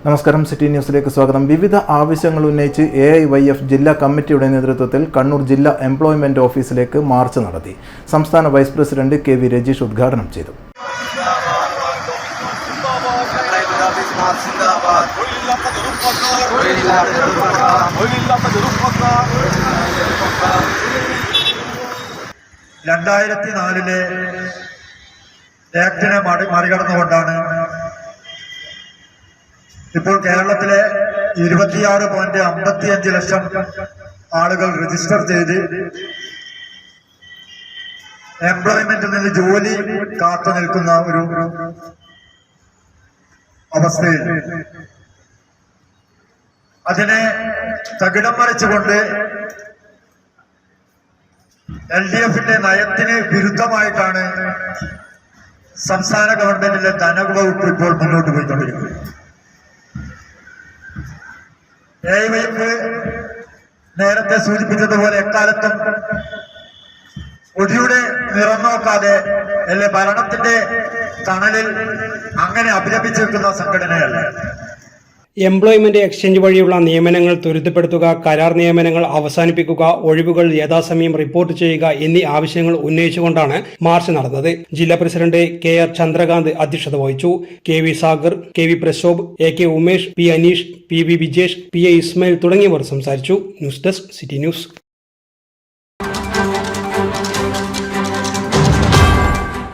നമസ്കാരം, സിറ്റി ന്യൂസിലേക്ക് സ്വാഗതം. വിവിധ ആവശ്യങ്ങൾ ഉന്നയിച്ച് AIYF ജില്ലാ കമ്മിറ്റിയുടെ നേതൃത്വത്തിൽ കണ്ണൂർ ജില്ലാ എംപ്ലോയ്മെന്റ് ഓഫീസിലേക്ക് മാർച്ച് നടത്തി. സംസ്ഥാന വൈസ് പ്രസിഡന്റ് KV രജീഷ് ഉദ്ഘാടനം ചെയ്തു. ആക്ടിനെ മറികടന്നുകൊണ്ടാണ് ഇപ്പോൾ കേരളത്തിലെ 26.55 ലക്ഷം ആളുകൾ രജിസ്റ്റർ ചെയ്ത് എംപ്ലോയ്മെന്റിൽ നിന്ന് ജോലി കാത്തു നിൽക്കുന്ന ഒരു അവസ്ഥയിൽ അതിനെ തകിടം മറിച്ചുകൊണ്ട് LDFന്റെ നയത്തിന് വിരുദ്ധമായിട്ടാണ് സംസ്ഥാന ഗവൺമെന്റിലെ ധനവകുപ്പ് ഇപ്പോൾ മുന്നോട്ട് പോയിക്കൊണ്ടിരിക്കുന്നത്. AIYF നേരത്തെ സൂചിപ്പിച്ചതുപോലെ എക്കാലത്തും ഒടിയുടെ നിറം നോക്കാതെ അല്ലെ ഭരണത്തിന്റെ തണലിൽ അങ്ങനെ അഭിലപിച്ചു നിൽക്കുന്ന സംഘടനയല്ല. എംപ്ലോയ്മെന്റ് എക്സ്ചേഞ്ച് വഴിയുള്ള നിയമനങ്ങൾ ത്വരിതപ്പെടുത്തുക, കരാർ നിയമനങ്ങൾ അവസാനിപ്പിക്കുക, ഒഴിവുകൾ യഥാസമയം റിപ്പോർട്ട് ചെയ്യുക എന്നീ ആവശ്യങ്ങൾ ഉന്നയിച്ചുകൊണ്ടാണ് മാർച്ച് നടന്നത്. ജില്ലാ പ്രസിഡന്റ് KR ചന്ദ്രകാന്ത് അധ്യക്ഷത വഹിച്ചു. KV Sagar, KV Prashobh, AK Umesh, P Aneesh, PV Vijesh, PA Ismail തുടങ്ങിയവർ സംസാരിച്ചു. News desk, city news.